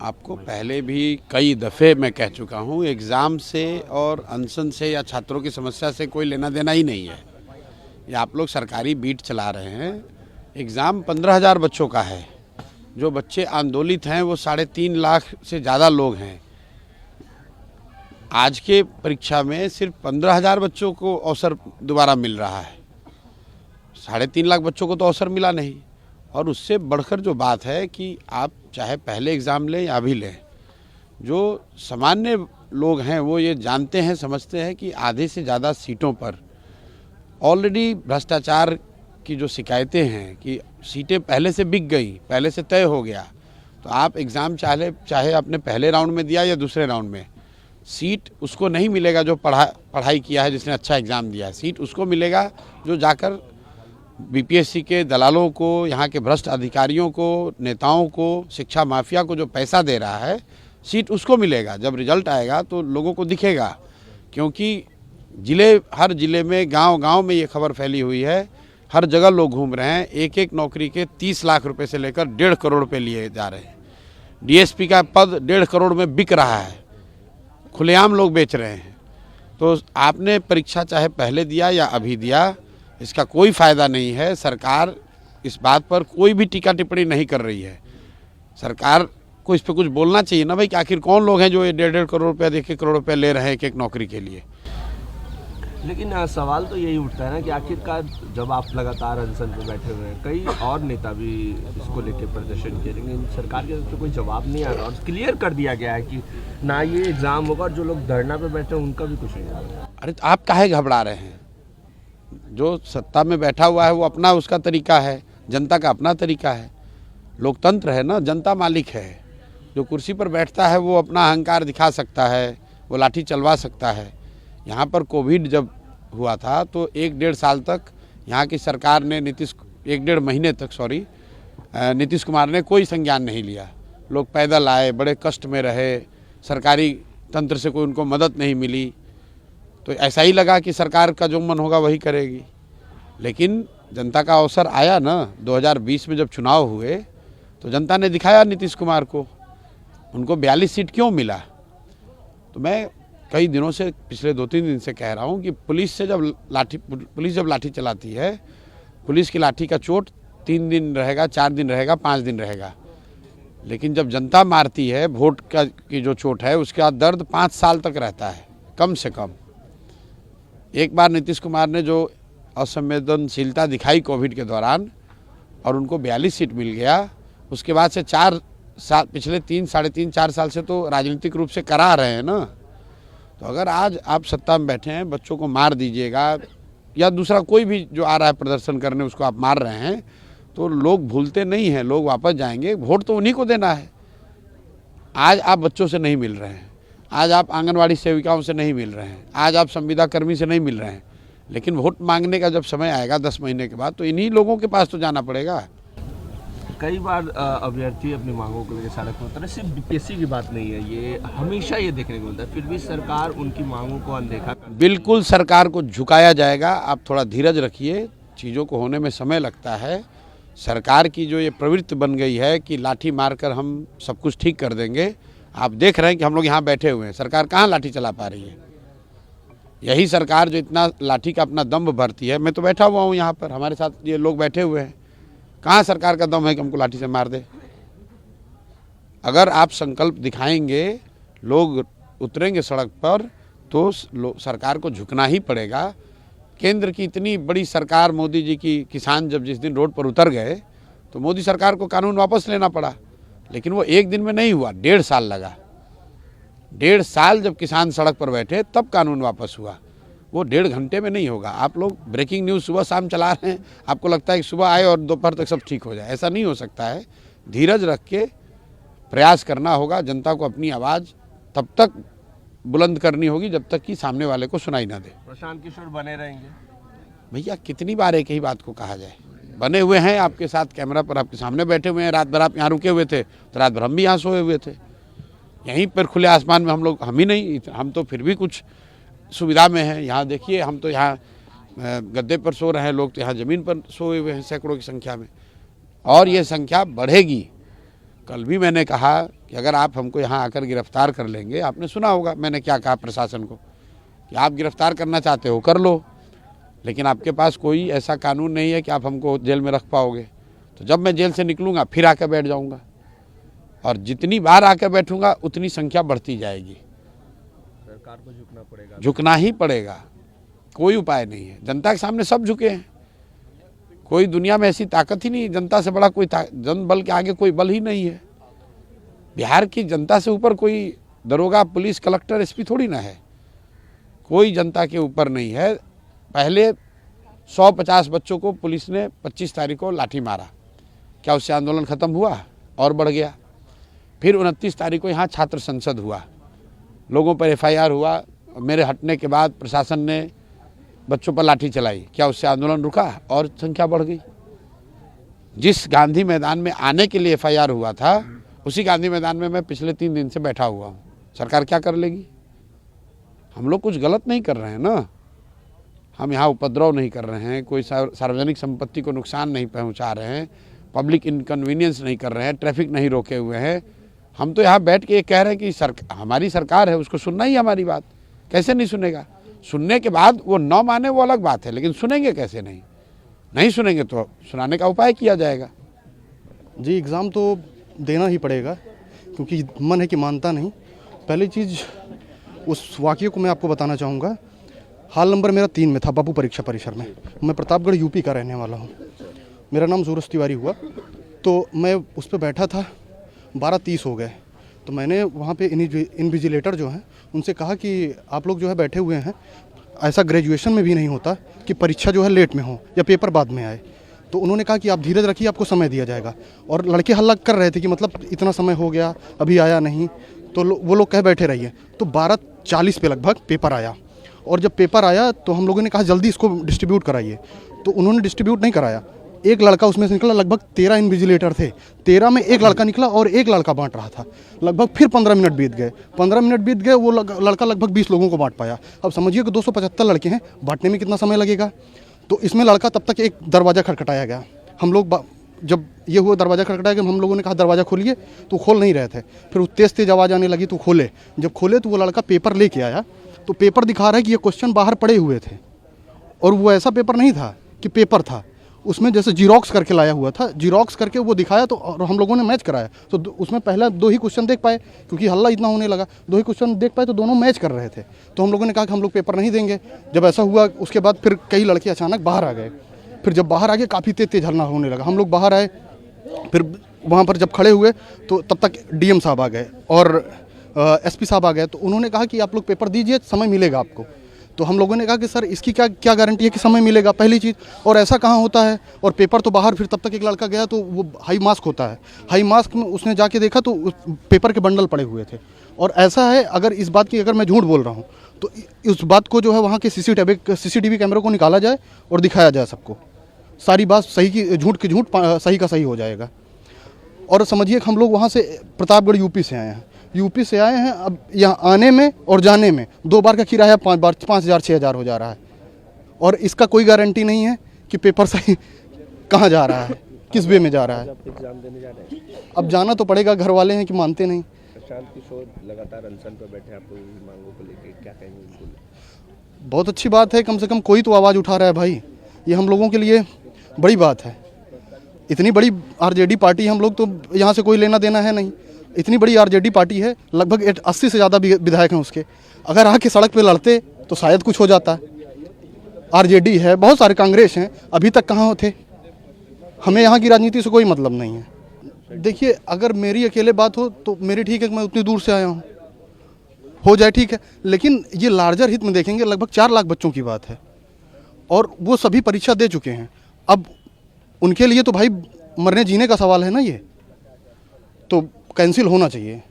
आपको पहले भी कई दफ़े मैं कह चुका हूँ, एग्ज़ाम से और अनशन से या छात्रों की समस्या से कोई लेना देना ही नहीं है। ये आप लोग सरकारी बीट चला रहे हैं। एग्ज़ाम 15,000 बच्चों का है। जो बच्चे आंदोलित हैं वो 3.5 लाख से ज़्यादा लोग हैं। आज के परीक्षा में सिर्फ 15,000 बच्चों को अवसर दोबारा मिल रहा है। 3.5 लाख बच्चों को तो अवसर मिला नहीं। और उससे बढ़कर जो बात है कि आप चाहे पहले एग्ज़ाम लें या अभी लें, जो सामान्य लोग हैं वो ये जानते हैं, समझते हैं कि आधे से ज़्यादा सीटों पर ऑलरेडी भ्रष्टाचार की जो शिकायतें हैं कि सीटें पहले से बिक गई, पहले से तय हो गया। तो आप एग्ज़ाम चाहे आपने पहले राउंड में दिया या दूसरे राउंड में, सीट उसको नहीं मिलेगा जो पढ़ाई किया है, जिसने अच्छा एग्ज़ाम दिया है। सीट उसको मिलेगा जो जाकर बीपीएससी के दलालों को, यहाँ के भ्रष्ट अधिकारियों को, नेताओं को, शिक्षा माफिया को जो पैसा दे रहा है, सीट उसको मिलेगा। जब रिजल्ट आएगा तो लोगों को दिखेगा, क्योंकि हर जिले में, गांव-गांव में ये खबर फैली हुई है। हर जगह लोग घूम रहे हैं। एक एक नौकरी के 30 लाख रुपए से लेकर 1.5 करोड़ रुपए लिए जा रहे हैं। डीएसपी का पद 1.5 करोड़ में बिक रहा है, खुलेआम लोग बेच रहे हैं। तो आपने परीक्षा चाहे पहले दिया या अभी दिया, इसका कोई फ़ायदा नहीं है। सरकार इस बात पर कोई भी टीका टिप्पणी नहीं कर रही है। सरकार को इस पर कुछ बोलना चाहिए ना भाई, कि आखिर कौन लोग हैं जो ये 1.5 करोड़ रुपया, 1 करोड़ रुपया ले रहे हैं एक एक नौकरी के लिए। लेकिन सवाल तो यही उठता है ना कि आखिरकार जब आप लगातार अनशन पे बैठे हुए हैं, कई और नेता भी इसको लेके प्रदर्शन किए, लेकिन सरकार की तरफ से कोई जवाब नहीं आ रहा। और क्लियर कर दिया गया है कि ना ये एग्ज़ाम होगा, और जो लोग धरना पे बैठे हैं उनका भी कुछ नहीं होगा। अरे तो आप काहे घबरा रहे हैं? जो सत्ता में बैठा हुआ है वो अपना उसका तरीका है, जनता का अपना तरीका है। लोकतंत्र है ना, जनता मालिक है। जो कुर्सी पर बैठता है वो अपना अहंकार दिखा सकता है, वो लाठी चलवा सकता है। यहाँ पर कोविड जब हुआ था तो 1-1.5 साल तक यहाँ की सरकार ने 1-1.5 महीने तक नीतीश कुमार ने कोई संज्ञान नहीं लिया। लोग पैदल आए, बड़े कष्ट में रहे, सरकारी तंत्र से कोई उनको मदद नहीं मिली। तो ऐसा ही लगा कि सरकार का जो मन होगा वही करेगी। लेकिन जनता का अवसर आया ना, 2020 में जब चुनाव हुए तो जनता ने दिखाया नीतीश कुमार को। उनको 42 सीट क्यों मिला? तो मैं कई दिनों से, पिछले 2-3 दिन से कह रहा हूँ कि पुलिस जब लाठी चलाती है, पुलिस की लाठी का चोट 3 दिन रहेगा, 4 दिन रहेगा, 5 दिन रहेगा। लेकिन जब जनता मारती है, वोट की जो चोट है, उसका दर्द 5 साल तक रहता है कम से कम। एक बार नीतीश कुमार ने जो असंवेदनशीलता दिखाई कोविड के दौरान, और उनको 42 सीट मिल गया, उसके बाद से 4 साल, पिछले 3-4 साल से तो राजनीतिक रूप से करा रहे हैं ना। तो अगर आज आप सत्ता में बैठे हैं, बच्चों को मार दीजिएगा, या दूसरा कोई भी जो आ रहा है प्रदर्शन करने उसको आप मार रहे हैं, तो लोग भूलते नहीं हैं, लोग वापस जाएंगे। वोट तो उन्हीं को देना है। आज आप बच्चों से नहीं मिल रहे हैं, आज आप आंगनवाड़ी सेविकाओं से नहीं मिल रहे हैं, आज आप संविदा कर्मी से नहीं मिल रहे हैं, लेकिन वोट मांगने का जब समय आएगा 10 महीने के बाद, तो इन्हीं लोगों के पास तो जाना पड़ेगा। कई बार अभ्यर्थी अपनी मांगों को लेकर सड़क पर उतरे। सिर्फ बीपीएससी की बात नहीं है, ये हमेशा ये देखने को मिलता है। फिर भी सरकार उनकी मांगों को अनदेखा कर। बिल्कुल सरकार को झुकाया जाएगा। आप थोड़ा धीरज रखिए, चीज़ों को होने में समय लगता है। सरकार की जो ये प्रवृत्ति बन गई है कि लाठी मारकर हम सब कुछ ठीक कर देंगे, आप देख रहे हैं कि हम लोग यहाँ बैठे हुए हैं, सरकार कहाँ लाठी चला पा रही है। यही सरकार जो इतना लाठी का अपना दम भरती है, मैं तो बैठा हुआ हूँ यहाँ पर, हमारे साथ ये लोग बैठे हुए हैं, कहाँ सरकार का दम है कि हमको लाठी से मार दे। अगर आप संकल्प दिखाएंगे, लोग उतरेंगे सड़क पर, तो सरकार को झुकना ही पड़ेगा। केंद्र की इतनी बड़ी सरकार, मोदी जी की, किसान जब जिस दिन रोड पर उतर गए तो मोदी सरकार को कानून वापस लेना पड़ा। लेकिन वो एक दिन में नहीं हुआ, 1.5 साल लगा। 1.5 साल जब किसान सड़क पर बैठे तब कानून वापस हुआ। वो 1.5 घंटे में नहीं होगा। आप लोग ब्रेकिंग न्यूज़ सुबह शाम चला रहे हैं, आपको लगता है कि सुबह आए और दोपहर तक सब ठीक हो जाए। ऐसा नहीं हो सकता है। धीरज रख के प्रयास करना होगा। जनता को अपनी आवाज़ तब तक बुलंद करनी होगी जब तक कि सामने वाले को सुनाई ना दे। प्रशांत किशोर बने रहेंगे भैया, कितनी बार एक ही बात को कहा जाए। बने हुए हैं, आपके साथ कैमरा पर आपके सामने बैठे हुए हैं। रात भर आप यहाँ रुके हुए थे, तो रात भर हम भी यहाँ सोए हुए थे। यहीं पर खुले आसमान में हम लोग, हम ही नहीं, हम तो फिर भी कुछ सुविधा में हैं। यहाँ देखिए, हम तो यहाँ गद्दे पर सो रहे हैं, लोग तो यहाँ ज़मीन पर सोए हुए हैं सैकड़ों की संख्या में, और ये संख्या बढ़ेगी। कल भी मैंने कहा कि अगर आप हमको यहाँ आकर गिरफ्तार कर लेंगे, आपने सुना होगा मैंने क्या कहा प्रशासन को कि आप गिरफ्तार करना चाहते हो कर लो, लेकिन आपके पास कोई ऐसा कानून नहीं है कि आप हमको जेल में रख पाओगे। तो जब मैं जेल से निकलूँगा फिर आकर बैठ जाऊँगा, और जितनी बार आकर बैठूँगा उतनी संख्या बढ़ती जाएगी। सरकार को झुकना पड़ेगा, झुकना ही पड़ेगा, कोई उपाय नहीं है। जनता के सामने सब झुके हैं, कोई दुनिया में ऐसी ताकत ही नहीं है, जनता से बड़ा कोई जन बल के आगे कोई बल ही नहीं है। बिहार की जनता से ऊपर कोई दरोगा, पुलिस, कलेक्टर, एसपी थोड़ी ना है, कोई जनता के ऊपर नहीं है। पहले 150 बच्चों को पुलिस ने 25 तारीख को लाठी मारा, क्या उससे आंदोलन खत्म हुआ? और बढ़ गया। फिर 29 तारीख को यहाँ छात्र संसद हुआ, लोगों पर FIR हुआ, मेरे हटने के बाद प्रशासन ने बच्चों पर लाठी चलाई, क्या उससे आंदोलन रुका? और संख्या बढ़ गई। जिस गांधी मैदान में आने के लिए FIR हुआ था, उसी गांधी मैदान में मैं पिछले 3 दिन से बैठा हुआ हूँ। सरकार क्या कर लेगी? हम लोग कुछ गलत नहीं कर रहे हैं ना, हम यहाँ उपद्रव नहीं कर रहे हैं, कोई सार्वजनिक संपत्ति को नुकसान नहीं पहुँचा रहे हैं, पब्लिक इनकन्वीनियंस नहीं कर रहे हैं, ट्रैफिक नहीं रोके हुए हैं। हम तो यहाँ बैठ के ये कह रहे हैं कि हमारी सरकार है, उसको सुनना ही हमारी बात। कैसे नहीं सुनेगा? सुनने के बाद वो न माने वो अलग बात है, लेकिन सुनेंगे कैसे? नहीं सुनेंगे तो सुनाने का उपाय किया जाएगा। जी, एग्ज़ाम तो देना ही पड़ेगा, क्योंकि मन है कि मानता नहीं। पहली चीज़, उस वाक़ये को मैं आपको बताना चाहूँगा। हाल नंबर मेरा 3 में था, बाबू परीक्षा परिसर में। मैं प्रतापगढ़ यूपी का रहने वाला हूँ। मेरा नाम सूरज तिवारी हुआ। तो मैं उस पर बैठा था, 12:30 हो गए। तो मैंने वहाँ पे इन्विजिलेटर जो हैं उनसे कहा कि आप लोग जो है बैठे हुए हैं, ऐसा ग्रेजुएशन में भी नहीं होता कि परीक्षा जो है लेट में हो या पेपर बाद में आए। तो उन्होंने कहा कि आप धीरज रखिए, आपको समय दिया जाएगा। और लड़के हल्ला कर रहे थे कि मतलब इतना समय हो गया, अभी आया नहीं। तो वो लोग कह बैठे रहिए। तो 12:40 पे लगभग पेपर आया, और जब पेपर आया तो हम लोगों ने कहा जल्दी इसको डिस्ट्रीब्यूट कराइए। तो उन्होंने डिस्ट्रीब्यूट नहीं कराया। एक लड़का उसमें से निकला, लगभग 13 इन्विजिलेटर थे, 13 में एक लड़का निकला और एक लड़का बांट रहा था। लगभग फिर 15 मिनट बीत गए। 15 मिनट बीत गए, वो लड़का लगभग 20 लोगों को बांट पाया। अब समझिए कि 275 लड़के हैं, बांटने में कितना समय लगेगा। तो इसमें लड़का, तब तक एक दरवाज़ा खटखटाया गया। हम लोग जब ये हुआ, दरवाज़ा खटखटाया गया, हम लोगों ने कहा दरवाज़ा खोलिए, तो खोल नहीं रहे थे। फिर तेज़ आवाज़ आने लगी तो खोले। जब खोले तो वो लड़का पेपर लेके आया। तो पेपर दिखा रहा है कि ये क्वेश्चन बाहर पड़े हुए थे, और वो ऐसा पेपर नहीं था कि पेपर था, उसमें जैसे जीरोक्स करके लाया हुआ था। जीरोक्स करके वो दिखाया, तो और हम लोगों ने मैच कराया। तो उसमें पहला 2 ही क्वेश्चन देख पाए, क्योंकि हल्ला इतना होने लगा। 2 ही क्वेश्चन देख पाए, तो दोनों मैच कर रहे थे। तो हम लोगों ने कहा कि हम लोग पेपर नहीं देंगे। जब ऐसा हुआ, उसके बाद फिर कई लड़के अचानक बाहर आ गए। फिर जब बाहर आ गए, काफ़ी तेज़ हल्ला होने लगा। हम लोग बाहर आए, फिर वहाँ पर जब खड़े हुए तो तब तक DM साहब आ गए और SP साहब आ गए। तो उन्होंने कहा कि आप लोग पेपर दीजिए, समय मिलेगा आपको। तो हम लोगों ने कहा कि सर इसकी क्या गारंटी है कि समय मिलेगा, पहली चीज़। और ऐसा कहाँ होता है, और पेपर तो बाहर। फिर तब तक एक लड़का गया, तो वो हाई मास्क होता है, हाई मास्क में उसने जाके देखा तो पेपर के बंडल पड़े हुए थे। और ऐसा है, अगर इस बात की, अगर मैं झूठ बोल रहा हूँ, तो उस बात को जो है वहाँ के CCTV कैमरों को निकाला जाए और दिखाया जाए सबको। सारी बात सही की झूठ की झूठ, सही का सही हो जाएगा। और समझिए कि हम लोग वहाँ से प्रतापगढ़ यूपी से आए हैं। अब यहाँ आने में और जाने में 2 बार का किराया 5,000 6,000 हो जा रहा है। और इसका कोई गारंटी नहीं है कि पेपर सही कहाँ जा रहा है, किस वे में जा रहा है। एग्जाम देने जा रहे हैं, अब जाना तो पड़ेगा, घर वाले हैं कि मानते नहीं। प्रशांत किशोर लगातार अनशन पर बैठे, आप लोगों की मांगों को लेकर क्या कहेंगे उनको? बहुत अच्छी बात है, कम से कम कोई तो आवाज़ उठा रहा है भाई। ये हम लोगों के लिए बड़ी बात है। इतनी बड़ी RJD पार्टी, हम लोग तो यहाँ से कोई लेना देना है नहीं। इतनी बड़ी RJD पार्टी है, लगभग 80 से ज़्यादा विधायक हैं उसके। अगर आके सड़क पे लड़ते तो शायद कुछ हो जाता। RJD है, बहुत सारे कांग्रेस हैं, अभी तक कहाँ थे। हमें यहाँ की राजनीति से कोई मतलब नहीं है। देखिए, अगर मेरी अकेले बात हो तो मेरी ठीक है, मैं उतनी दूर से आया हूँ, हो जाए ठीक है। लेकिन ये लार्जर हित में देखेंगे, लगभग 4 लाख बच्चों की बात है, और वो सभी परीक्षा दे चुके हैं। अब उनके लिए तो भाई मरने जीने का सवाल है ना, ये तो कैंसिल होना चाहिए।